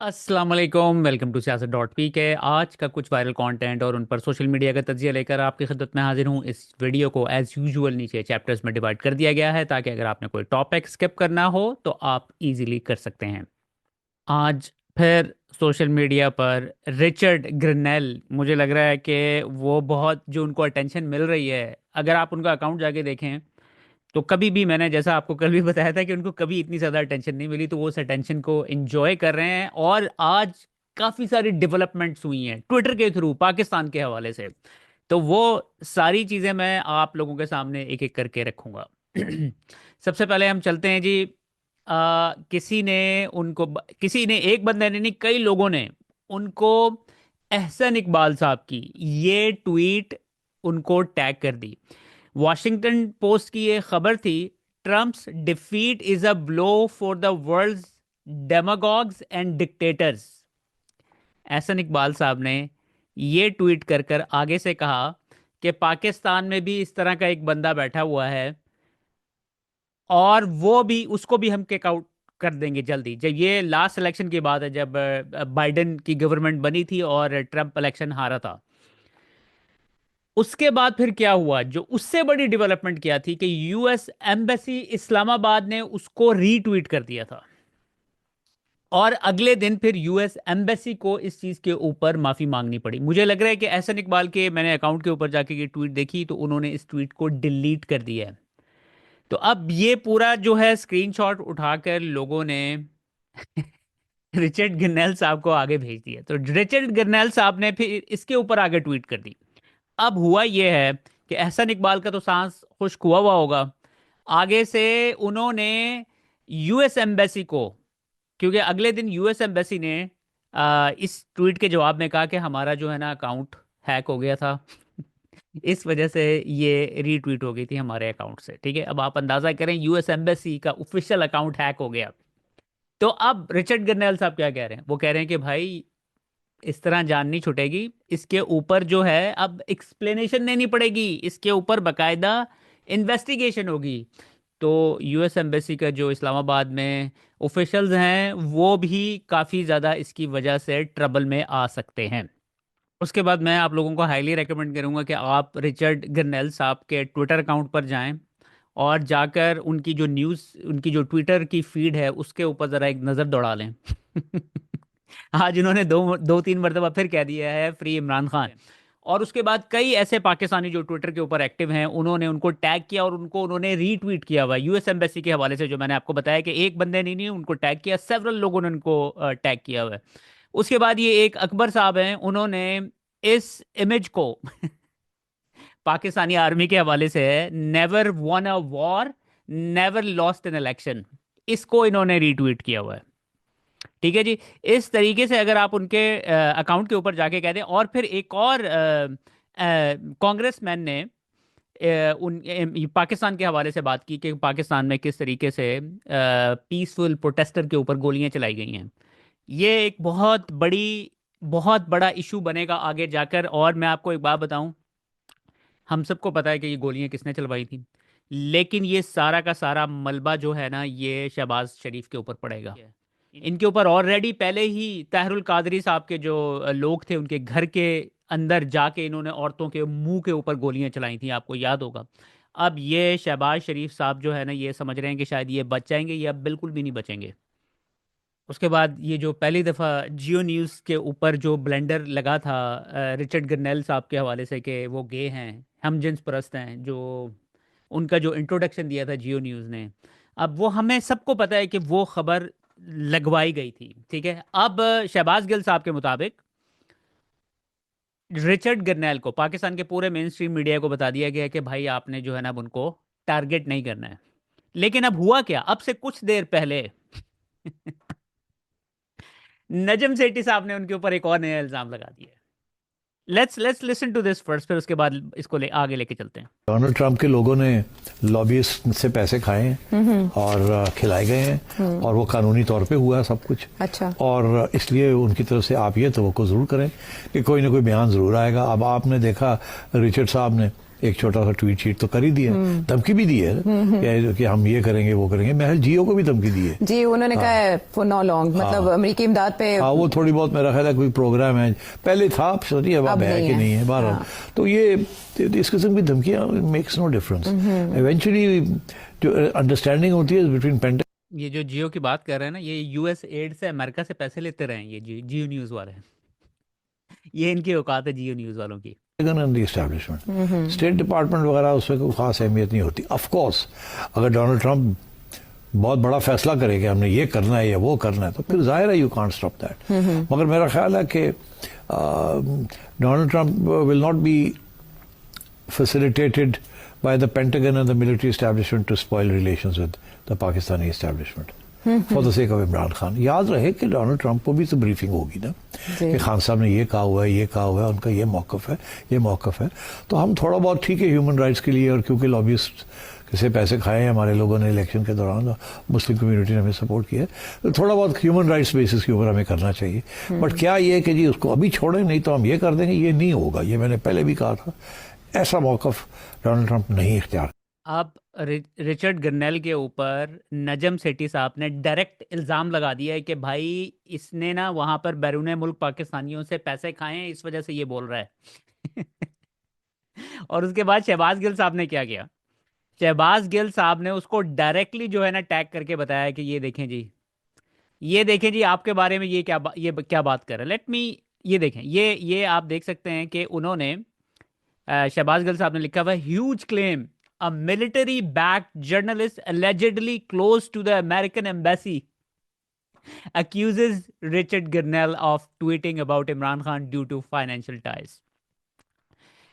अस्सलाम वालेकुम, welcome to सियासत डॉट पी के। आज का कुछ वायरल कंटेंट और उन पर सोशल मीडिया का तज्जिया लेकर आपकी खिदमत में हाजिर हूँ। इस वीडियो को एज यूजुअल नीचे चैप्टर्स में डिवाइड कर दिया गया है ताकि अगर आपने कोई टॉपिक स्किप करना हो तो आप इजीली कर सकते हैं। आज फिर सोशल मीडिया पर रिचर्ड ग्रिनेल, मुझे लग रहा है कि वो बहुत जो उनको अटेंशन मिल रही है, अगर आप उनका अकाउंट जाके देखें तो कभी भी, मैंने जैसा आपको कल भी बताया था कि उनको कभी इतनी ज़्यादा अटेंशन नहीं मिली, तो वो उस अटेंशन को एंजॉय कर रहे हैं। और आज काफ़ी सारी डेवलपमेंट्स हुई हैं ट्विटर के थ्रू पाकिस्तान के हवाले से, तो वो सारी चीज़ें मैं आप लोगों के सामने एक एक करके रखूंगा। सबसे पहले हम चलते हैं जी। किसी ने, एक बंदे ने नहीं, कई लोगों ने उनको एहसन इकबाल साहब की ये ट्वीट उनको टैग कर दी। वॉशिंगटन पोस्ट की ये खबर थी, Trump's defeat is a blow for the world's demagogues and dictators. Ahsan Iqbal sahab ने ये ट्वीट कर कर आगे से कहा कि पाकिस्तान में भी इस तरह का एक बंदा बैठा हुआ है और वो भी, उसको भी हम किक आउट कर देंगे जल्दी। जब ये लास्ट इलेक्शन की बात है, जब बाइडेन की गवर्नमेंट बनी थी और ट्रम्प इलेक्शन हारा था, उसके बाद फिर क्या हुआ, जो उससे बड़ी डेवलपमेंट क्या थी कि यूएस एम्बेसी इस्लामाबाद ने उसको रीट्वीट कर दिया था। और अगले दिन फिर यूएस एम्बेसी को इस चीज के ऊपर माफी मांगनी पड़ी। मुझे लग रहा है कि एहसन इकबाल के मैंने अकाउंट के ऊपर जाके ये ट्वीट देखी तो उन्होंने इस ट्वीट को डिलीट कर दिया है। तो अब ये पूरा जो है स्क्रीनशॉट उठाकर लोगों ने रिचर्ड गिरनेल साहब को आगे भेज दिया, तो रिचर्ड गिरनेल साहब ने फिर इसके ऊपर आगे ट्वीट कर दी। अब हुआ यह है कि एहसन इकबाल का तो सांस खुश्क हुआ हुआ होगा। आगे से उन्होंने यूएस एम्बेसी को, क्योंकि अगले दिन यूएस एम्बेसी ने इस ट्वीट के जवाब में कहा कि हमारा जो है ना अकाउंट हैक हो गया था। इस वजह से ये रीट्वीट हो गई थी हमारे अकाउंट से। ठीक है, अब आप अंदाजा करें, यूएस एम्बेसी का ऑफिशियल अकाउंट हैक हो गया। तो अब रिचर्ड गर्नेल साहब क्या कह रहे हैं, वो कह रहे हैं कि भाई इस तरह जान नहीं छूटेगी, इसके ऊपर जो है अब एक्सप्लेनेशन देनी पड़ेगी, इसके ऊपर बकायदा इन्वेस्टिगेशन होगी। तो यूएस एम्बेसी का जो इस्लामाबाद में ऑफिशियल्स हैं वो भी काफ़ी ज़्यादा इसकी वजह से ट्रबल में आ सकते हैं। उसके बाद मैं आप लोगों को हाईली रेकमेंड करूंगा कि आप रिचर्ड गर्नेल साहब के ट्विटर अकाउंट पर जाएं और जाकर उनकी जो न्यूज़, उनकी जो ट्विटर की फीड है उसके ऊपर ज़रा एक नज़र दौड़ा लें। आज इन्होंने दो दो तीन मरतबा फिर कह दिया है फ्री इमरान खान। और उसके बाद कई ऐसे पाकिस्तानी जो ट्विटर के ऊपर एक्टिव हैं उन्होंने उनको टैग किया और उन्होंने रीट्वीट किया हुआ यूएस एम्बेसी के हवाले से। जो मैंने आपको बताया कि एक बंदे ने नहीं उनको टैग किया, सेवरल लोगों ने उनको टैग किया हुआ है। उसके बाद ये एक अकबर साहब हैं, उन्होंने इस इमेज को पाकिस्तानी आर्मी के हवाले से है, never von a war, never lost an election, इसको इन्होंने रीट्वीट किया हुआ है। ठीक है जी। इस तरीके से अगर आप उनके अकाउंट के ऊपर जाके कह दें, और फिर एक और कांग्रेसमैन ने पाकिस्तान के हवाले से बात की कि पाकिस्तान में किस तरीके से पीसफुल प्रोटेस्टर के ऊपर गोलियां चलाई गई हैं। ये एक बहुत बड़ा इशू बनेगा आगे जाकर। और मैं आपको एक बात बताऊं, हम सबको पता है कि ये गोलियां किसने चलवाई थी, लेकिन ये सारा का सारा मलबा जो है ना ये शहबाज शरीफ के ऊपर पड़ेगा। इनके ऊपर ऑलरेडी पहले ही ताहिरुल कादरी साहब के जो लोग थे उनके घर के अंदर जाके इन्होंने औरतों के मुंह के ऊपर गोलियां चलाई थी, आपको याद होगा। अब ये शहबाज शरीफ साहब जो है ना ये समझ रहे हैं कि शायद ये बच जाएंगे, ये अब बिल्कुल भी नहीं बचेंगे। उसके बाद ये जो पहली दफ़ा जियो न्यूज़ के ऊपर जो ब्लेंडर लगा था रिचर्ड गर्नेल साहब के हवाले से कि वो गे हैं, हम जिन्स परस्त हैं, जो उनका जो इंट्रोडक्शन दिया था जियो न्यूज़ ने, अब वो हमें सबको पता है कि वो खबर लगवाई गई थी। ठीक है, अब शहबाज गिल साहब के मुताबिक रिचर्ड गर्नेल को पाकिस्तान के पूरे मेन स्ट्रीम मीडिया को बता दिया गया है कि भाई आपने जो है ना अब उनको टारगेट नहीं करना है। लेकिन अब हुआ क्या, अब से कुछ देर पहले नजम सेठी साहब ने उनके ऊपर एक और नया इल्जाम लगा दिया है। Let's listen to this first, फिर उसके बाद इसको आगे लेके चलते हैं। डोनाल्ड ट्रंप के लोगों ने लॉबीइस्ट से पैसे खाए हैं और खिलाए गए हैं और वो कानूनी तौर पे हुआ है सब कुछ। अच्छा। और इसलिए उनकी तरफ से आप ये तो जरूर करें कि कोई ना कोई बयान जरूर आएगा। अब आपने देखा रिचर्ड साहब ने एक छोटा सा ट्वीट शीट तो कर ही दिया, धमकी भी दी है कि हम ये करेंगे वो करेंगे। महल जियो को भी धमकी दी है जी, उन्होंने कहा है फॉर नो लॉन्ग, मतलब अमेरिकी इमदाद पे। हाँ, वो थोड़ी बहुत मेरा ख्याल है कोई प्रोग्राम है, पहले था, सॉरी अब है कि नहीं है बहरहाल। तो ये इस किस्म की धमकियां मेक्स नो डिफरेंस। इवेंचुअली जो अंडरस्टैंडिंग होती है बिटवीन पेंटागन, ये जो जियो की बात कर रहे हैं ना, ये यूएस एड से अमेरिका से पैसे लेते रहे हैं ये जियो न्यूज़ वाले। ये इनकी औकात है जियो न्यूज़ वालों की। And the establishment, state department वगैरह उसमें कोई खास अहमियत नहीं होती। ऑफ कोर्स अगर डोनाल्ड ट्रंप बहुत बड़ा फैसला करे कि हमने ये करना है या वो करना है, तो फिर जाहिर है यू कांट स्टॉप दैट। मगर मेरा ख्याल है कि Donald Trump will not be facilitated by the Pentagon and the military establishment to spoil relations with the Pakistani establishment for the sake of Imran Khan. याद रहे कि डोनाल्ड ट्रंप को भी तो ब्रीफिंग होगी ना कि खान साहब ने ये कहा हुआ है, ये कहा हुआ है, उनका ये मौकफ है, ये मौकफ है। तो हम थोड़ा बहुत ठीक है ह्यूमन राइट्स के लिए, और क्योंकि लॉबिस्ट से पैसे खाए हैं हमारे लोगों ने इलेक्शन के दौरान, मुस्लिम कम्युनिटी ने हमें सपोर्ट किया है, तो थोड़ा बहुत ह्यूमन राइट्स बेसिस के ऊपर हमें करना चाहिए। बट क्या ये कि जी उसको अभी छोड़ें, नहीं तो हम ये कर देंगे, ये नहीं होगा। ये मैंने पहले भी कहा था, ऐसा मौकफ डोनाल्ड ट्रंप नहीं इख्तियार। अब रिचर्ड गर्नेल के ऊपर नजम सेठी साहब ने डायरेक्ट इल्ज़ाम लगा दिया है कि भाई इसने ना वहाँ पर बैरून मुल्क पाकिस्तानियों से पैसे खाए हैं, इस वजह से ये बोल रहा है। और उसके बाद शहबाज गिल साहब ने क्या किया, शहबाज गिल साहब ने उसको डायरेक्टली जो है ना टैग करके बताया कि ये देखें जी, ये देखें जी, आपके बारे में ये क्या बात कर रहे हैं। लेट मी, ये देखें, ये आप देख सकते हैं कि उन्होंने शहबाज गिल साहब ने लिखा हुआ huge claim, a military backed journalist allegedly close to the American embassy accuses Richard Grenell of tweeting about Imran Khan due to financial ties।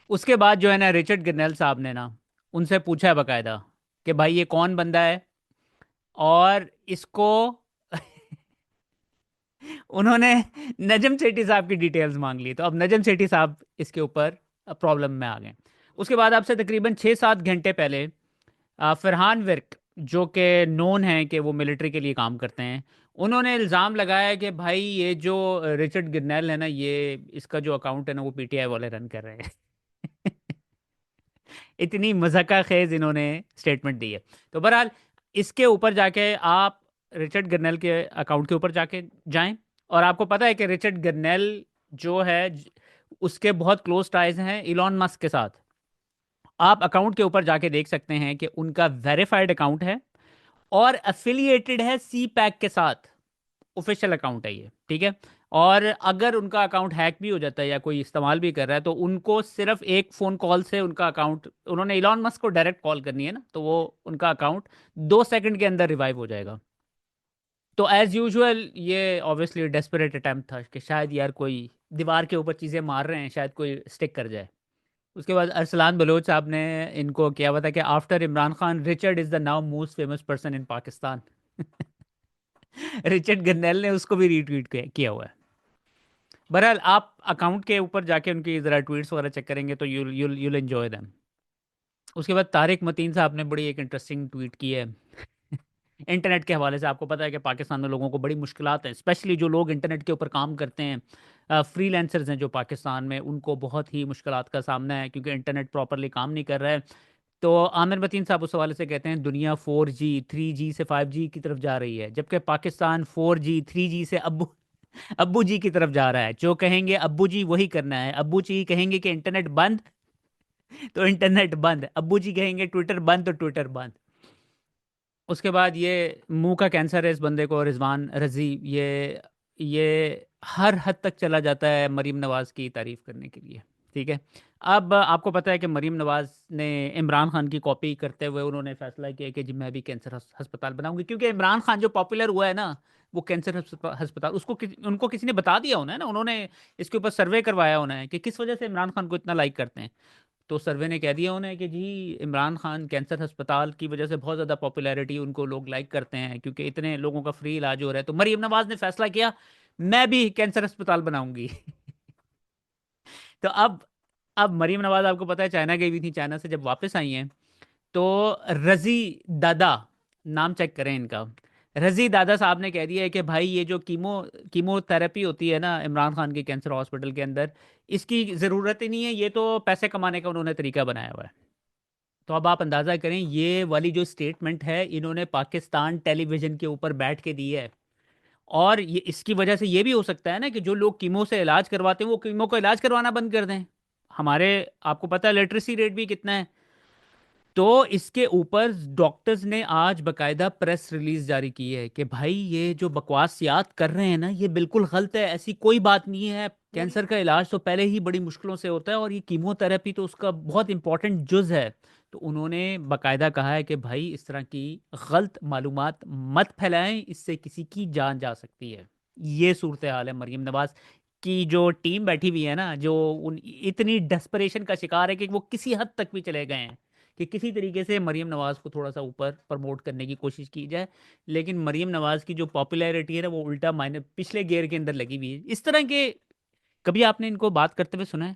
उसके बाद जो है ना रिचर्ड गर्नेल साहब ने ना उनसे पूछा है बकायदा कि भाई ये कौन बंदा है, और इसको उन्होंने नजम सेठी साहब की डिटेल्स मांग ली। तो अब नजम सेठी साहब इसके ऊपर प्रॉब्लम में आ गए। उसके बाद आपसे तकरीबन 6-7 घंटे पहले फरहान विर्क, जो कि नोन है कि वो मिलिट्री के लिए काम करते हैं, उन्होंने इल्ज़ाम लगाया कि भाई ये जो रिचर्ड गिरनेल है ना, ये इसका जो अकाउंट है ना वो पीटीआई वाले रन कर रहे हैं। इतनी मज़ाका खेज इन्होंने स्टेटमेंट दी है। तो बहरहाल इसके ऊपर जाके आप रिचर्ड गर्नेल के अकाउंट के ऊपर जाके जाएं, और आपको पता है कि रिचर्ड गर्नेल जो है उसके बहुत क्लोज टाइज हैं इलॉन मस्क के साथ। आप अकाउंट के ऊपर जाके देख सकते हैं कि उनका वेरीफाइड अकाउंट है और एफिलिएटेड है सी पैक के साथ, ऑफिशियल अकाउंट है ये, ठीक है। और अगर उनका अकाउंट हैक भी हो जाता है या कोई इस्तेमाल भी कर रहा है, तो उनको सिर्फ एक फ़ोन कॉल से उनका अकाउंट, उन्होंने इलॉन मस्क को डायरेक्ट कॉल करनी है ना, तो वो उनका अकाउंट 2 सेकंड के अंदर रिवाइव हो जाएगा। तो एज़ यूजुअल ये ऑब्वियसली डेस्परेट अटैम्प्ट था कि शायद यार कोई दीवार के ऊपर चीज़ें मार रहे हैं, शायद कोई स्टिक कर जाए। उसके बाद अरसलान बलोच साहब ने इनको किया हुआ था कि after Imran Khan Richard is the now most famous person in Pakistan. Richard Grenell ने उसको भी रीट्वीट किया हुआ है। बहरहाल आप अकाउंट के ऊपर जाके उनकी ज़रा ट्वीट्स वगैरह चेक करेंगे तो यूल एंजॉय देम। उसके बाद तारिक मतीन साहब ने बड़ी एक इंटरेस्टिंग ट्वीट की है इंटरनेट के हवाले से। आपको पता है कि पाकिस्तान में लोगों को बड़ी मुश्किलात हैं, स्पेशली जो लोग इंटरनेट के ऊपर काम करते हैं, फ्रीलांसर्स हैं जो पाकिस्तान में, उनको बहुत ही मुश्किलात का सामना है क्योंकि इंटरनेट प्रॉपरली काम नहीं कर रहा है। तो आमिर मतीन साहब उस हवाले से कहते हैं दुनिया 4G 3G से 5G की तरफ जा रही है, जबकि पाकिस्तान 4G 3G से अब्बू जी की तरफ जा रहा है। जो कहेंगे अब्बू जी वही करना है। अब्बू जी कहेंगे कि इंटरनेट बंद तो इंटरनेट बंद, अब्बू जी कहेंगे ट्विटर बंद तो ट्विटर बंद। उसके बाद ये मुंह का कैंसर है इस बंदे को, रिजवान रजी, ये हर हद तक चला जाता है मरीम नवाज़ की तारीफ़ करने के लिए, ठीक है। अब आपको पता है कि मरीम नवाज़ ने इमरान खान की कॉपी करते हुए उन्होंने फैसला किया कि जी मैं भी कैंसर अस्पताल बनाऊंगी, क्योंकि इमरान खान जो पॉपुलर हुआ है ना वो कैंसर अस्पताल, उनको किसी ने बता दिया होना है ना, उन्होंने इसके ऊपर सर्वे करवाया होना है कि किस वजह से इमरान खान को इतना लाइक करते हैं। तो सर्वे ने कह दिया उन्हें कि जी इमरान खान कैंसर अस्पताल की वजह से बहुत ज़्यादा पॉपुलैरिटी, उनको लोग लाइक करते हैं क्योंकि इतने लोगों का फ्री इलाज हो रहा है। तो मरीम नवाज ने फैसला किया मैं भी कैंसर अस्पताल बनाऊंगी। तो अब मरीम नवाज आपको पता है चाइना गई हुई थी, चाइना से जब वापस आई हैं तो रजी दादा, नाम चेक करें इनका, रजी दादा साहब ने कह दिया है कि भाई ये जो कीमोथेरेपी होती है ना इमरान खान के कैंसर हॉस्पिटल के अंदर, इसकी ज़रूरत ही नहीं है, ये तो पैसे कमाने का उन्होंने तरीका बनाया हुआ है। तो अब आप अंदाज़ा करें, ये वाली जो स्टेटमेंट है इन्होंने पाकिस्तान टेलीविज़न के ऊपर बैठ के दी है। और ये इसकी वजह से ये भी हो सकता है ना कि जो लोग कीमो से इलाज करवाते हैं वो कीमो को इलाज करवाना बंद कर दें। हमारे, आपको पता है लिटरेसी रेट भी कितना है। तो इसके ऊपर डॉक्टर्स ने आज बकायदा प्रेस रिलीज जारी की है कि भाई ये जो बकवासियात कर रहे हैं ना, ये बिल्कुल गलत है, ऐसी कोई बात नहीं है। कैंसर का इलाज तो पहले ही बड़ी मुश्किलों से होता है और ये कीमोथेरेपी तो उसका बहुत इंपॉर्टेंट जुज है। तो उन्होंने बकायदा कहा है कि भाई इस तरह की गलत मालूमात मत फैलाएं, इससे किसी की जान जा सकती है। ये सूरत हाल है। मरीम नवाज की जो टीम बैठी हुई है ना, जो उन इतनी डेस्परेशन का शिकार है कि वो किसी हद तक भी चले गए हैं कि किसी तरीके से मरीम नवाज़ को थोड़ा सा ऊपर प्रमोट करने की कोशिश की जाए। लेकिन मरीम नवाज़ की जो पॉपुलैरिटी है ना, वो उल्टा मायने पिछले गेयर के अंदर लगी हुई है। इस तरह के कभी आपने इनको बात करते हुए सुना है?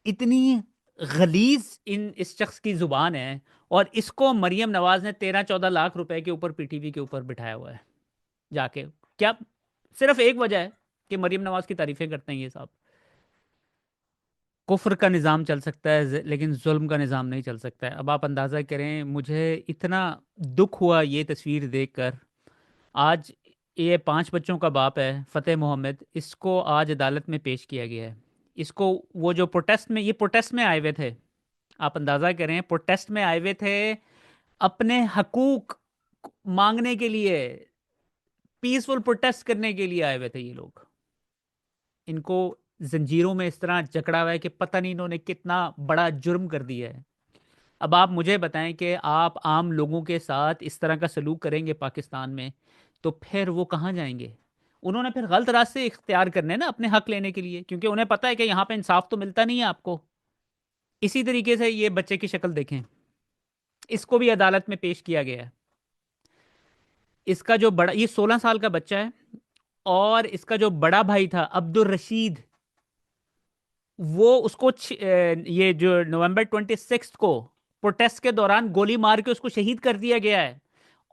इतनी गलीज इस शख्स की ज़ुबान है, और इसको मरीम नवाज़ ने 13-14 लाख रुपए के ऊपर पीटीवी के ऊपर बिठाया हुआ है जाके। क्या सिर्फ एक वजह है कि मरीम नवाज़ की तारीफें करते हैं ये साहब। कुफ्र का निज़ाम चल सकता है लेकिन जुल्म का निज़ाम नहीं चल सकता है। अब आप अंदाज़ा करें, मुझे इतना दुख हुआ ये तस्वीर देखकर। आज ये 5 बच्चों का बाप है फ़तेह मोहम्मद, इसको आज अदालत में पेश किया गया है। इसको वो जो प्रोटेस्ट में, ये प्रोटेस्ट में आए हुए थे, आप अंदाज़ा करें, प्रोटेस्ट में आए हुए थे अपने हकूक मांगने के लिए, पीसफुल प्रोटेस्ट करने के लिए आए हुए थे ये लोग। इनको जंजीरों में इस तरह जकड़ा हुआ है कि पता नहीं इन्होंने कितना बड़ा जुर्म कर दिया है। अब आप मुझे बताएं कि आप आम लोगों के साथ इस तरह का सलूक करेंगे पाकिस्तान में, तो फिर वो कहाँ जाएंगे? उन्होंने फिर गलत रास्ते इख्तियार करने ना अपने हक लेने के लिए, क्योंकि उन्हें पता है कि यहाँ पे इंसाफ तो मिलता नहीं है आपको। इसी तरीके से ये बच्चे की शक्ल देखें, इसको भी अदालत में पेश किया गया है। इसका जो बड़ा, ये 16 साल का बच्चा है, और इसका जो बड़ा भाई था अब्दुल रशीद, वो उसको ये जो नवंबर 26 को प्रोटेस्ट के दौरान गोली मार के उसको शहीद कर दिया गया है।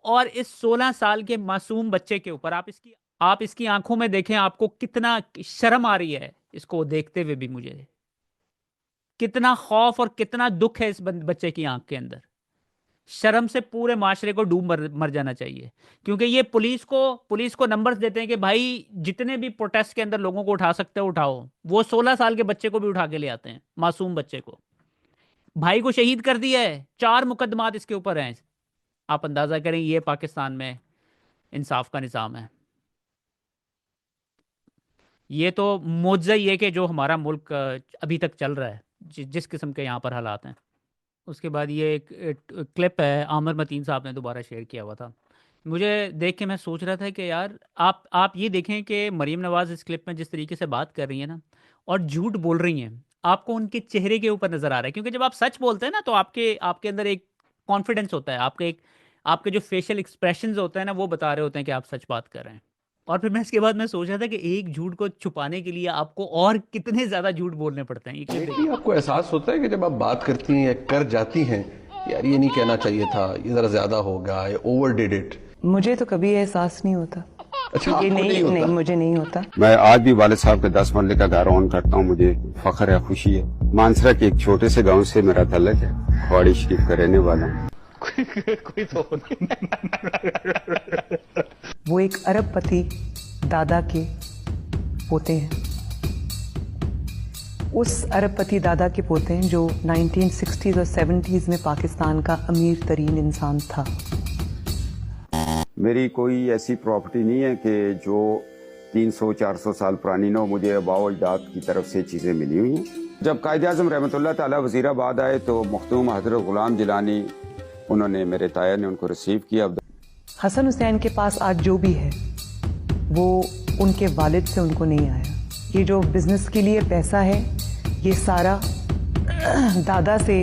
और इस 16 साल के मासूम बच्चे के ऊपर आप इसकी आंखों में देखें, आपको कितना शर्म आ रही है इसको देखते हुए भी। मुझे कितना खौफ और कितना दुख है इस बच्चे की आंख के अंदर। शर्म से पूरे माशरे को डूब मर जाना चाहिए। क्योंकि ये पुलिस को नंबर्स देते हैं कि भाई जितने भी प्रोटेस्ट के अंदर लोगों को उठा सकते हो उठाओ। वो 16 साल के बच्चे को भी उठा के ले आते हैं, मासूम बच्चे को। भाई को शहीद कर दिया है, 4 मुकदमात इसके ऊपर हैं। आप अंदाजा करें, ये पाकिस्तान में इंसाफ का निज़ाम है। ये तो मुआवजा ही है कि जो हमारा मुल्क अभी तक चल रहा है, जिस किस्म के यहाँ पर हालात हैं। उसके बाद ये एक क्लिप है, आमिर मतीन साहब ने दोबारा शेयर किया हुआ था। मुझे देख के मैं सोच रहा था कि यार आप ये देखें कि मरीम नवाज़ इस क्लिप में जिस तरीके से बात कर रही है ना, और झूठ बोल रही हैं, आपको उनके चेहरे के ऊपर नज़र आ रहा है। क्योंकि जब आप सच बोलते हैं ना, तो आपके अंदर एक कॉन्फिडेंस होता है, आपके जो फेशियल एक्सप्रेशंस होते हैं ना, वो बता रहे होते हैं कि आप सच बात कर रहे हैं। और फिर मैं इसके बाद मैं सोच रहा था कि एक झूठ को छुपाने के लिए आपको और कितने ज्यादा झूठ बोलने पड़ते हैं। ये क्लिप देखिए। आपको एहसास होता है कि जब आप बात करती हैं या कर जाती हैं, यार ये नहीं कहना चाहिए था, ये जरा ज्यादा हो गया, ये ओवर डिड इट? मुझे तो कभी एहसास नहीं होता। अच्छा, ये आपको नहीं, होता? नहीं मुझे नहीं होता। मैं आज भी वालिद साहब के 10 मरले का घर ऑन करता हूँ। मुझे फख्र है, खुशी है। मानसरा के एक छोटे से गांव से मेरा तल्लक है, खवाड़ी शरीफ का रहने वाला हूँ। कोई तो वो एक अरबपति दादा के पोते हैं। उस अरबपति दादा के पोते हैं जो 1960s और 70s में पाकिस्तान का अमीर तरीन इंसान था। मेरी कोई ऐसी प्रॉपर्टी नहीं है कि जो 300-400 साल पुरानी ना हो। मुझे आबाओ अजदाद की तरफ से चीज़ें मिली हुई हैं। जब कायद-ए-आज़म रहमतुल्लाह ताला वज़ीराबाद आए तो मखदूम हज़रत ग़ुलाम जिलानी, उन्होंने, मेरे ताया ने उनको रिसीव किया। हसन हुसैन के पास आज जो भी है वो उनके वालिद से उनको नहीं आया। ये जो बिजनेस के लिए पैसा है, ये सारा दादा से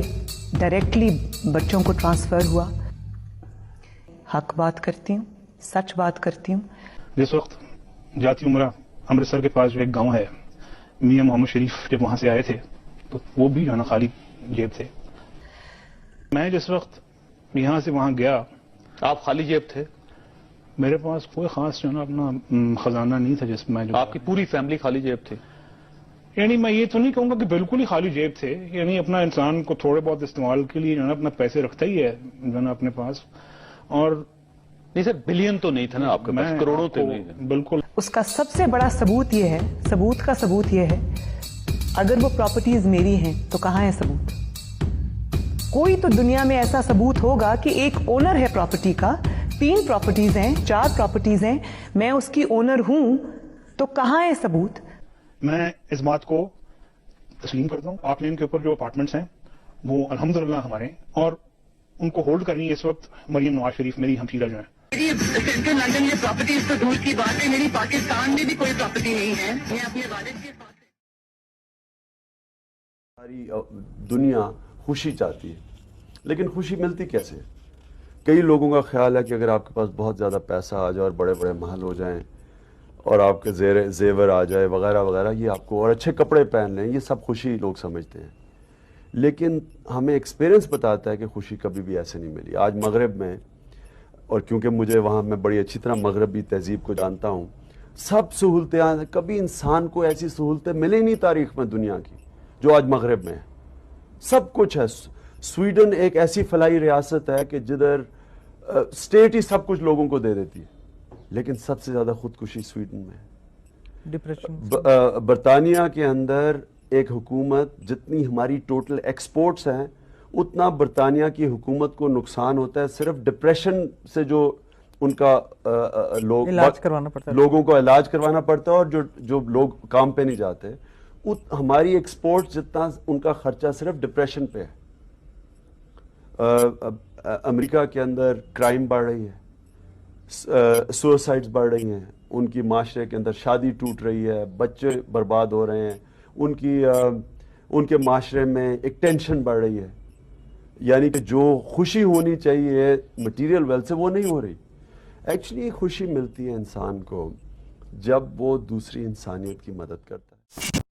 डायरेक्टली बच्चों को ट्रांसफर हुआ। हक बात करती हूँ, सच बात करती हूँ। जिस वक्त जाती उमरा अमृतसर के पास जो एक गांव है, मियां मोहम्मद शरीफ जब वहां से आए थे तो वो भी जो है ना खाली जेब थे। मैं जिस वक्त यहाँ से वहां गया, आप खाली जेब थे? मेरे पास कोई खास जो है ना अपना खजाना नहीं था जिसमें मैं, जो आपकी पूरी फैमिली खाली जेब थी? यानी मैं ये तो नहीं कहूंगा कि बिल्कुल ही खाली जेब थे, यानी अपना इंसान को थोड़े बहुत इस्तेमाल के लिए जो है ना अपना पैसे रखता ही है जो है ना अपने पास। और नहीं सर, बिलियन तो नहीं था ना आपके पास, करोड़ों तो नहीं है। बिल्कुल। उसका सबसे बड़ा सबूत ये है, सबूत का सबूत ये है, अगर वो प्रॉपर्टीज मेरी हैं तो कहाँ है सबूत? कोई तो दुनिया में ऐसा सबूत होगा कि एक ओनर है प्रॉपर्टी का, 3 प्रॉपर्टीज हैं, 4 प्रॉपर्टीज हैं, मैं उसकी ओनर हूं, तो कहाँ है सबूत? मैं इस बात को तस्लीम करता हूँ। आप लेन के ऊपर जो अपार्टमेंट्स हैं वो अल्हम्दुलिल्लाह हमारे हैं, और उनको होल्ड करनी है इस वक्त मरियम नवाज शरीफ मेरी हमशीरा जो है। मेरी सेंट्रल लंदन में प्रॉपर्टीज तो दूर की बात है, मेरी पाकिस्तान में भी कोई प्रॉपर्टी नहीं है। मैं अपने वालिद के साथ सारी दुनिया खुशी चाहती है, लेकिन खुशी मिलती कैसे? कई लोगों का ख्याल है कि अगर आपके पास बहुत ज़्यादा पैसा आ जाए और बड़े बड़े महल हो जाएं और आपके जेवर आ जाए वगैरह वगैरह, ये आपको, और अच्छे कपड़े पहन लें, ये सब खुशी लोग समझते हैं। लेकिन हमें एक्सपीरियंस बताता है कि खुशी कभी भी ऐसे नहीं मिली। आज मगरब में, और क्योंकि मुझे वहाँ मैं बड़ी अच्छी तरह मगरबी तहजीब को जानता हूँ, सब सहूलतें, कभी इंसान को ऐसी सहूलतें मिली नहीं तारीख में दुनिया की जो आज मगरब में है। सब कुछ है। स्वीडन एक ऐसी फलाई रियासत है कि जिधर स्टेट ही सब कुछ लोगों को दे देती है, लेकिन सबसे ज्यादा खुदकुशी स्वीडन में है। डिप्रेशन। बरतानिया के अंदर एक हुकूमत, जितनी हमारी टोटल एक्सपोर्ट्स हैं उतना बरतानिया की हुकूमत को नुकसान होता है सिर्फ डिप्रेशन से, जो उनका इलाज करवाना पड़ता है, लोगों को इलाज करवाना पड़ता है, और जो लोग काम पे नहीं जाते, हमारी एक्सपोर्ट जितना उनका खर्चा सिर्फ डिप्रेशन पे है। अमेरिका के अंदर क्राइम बढ़ रही है, सुसाइड्स बढ़ रही हैं, उनकी माशरे के अंदर शादी टूट रही है, बच्चे बर्बाद हो रहे हैं, उनके माशरे में एक टेंशन बढ़ रही है। यानी कि जो खुशी होनी चाहिए मटेरियल वेल्थ से, वो नहीं हो रही। एक्चुअली खुशी मिलती है इंसान को जब वो दूसरी इंसानियत की मदद करता है।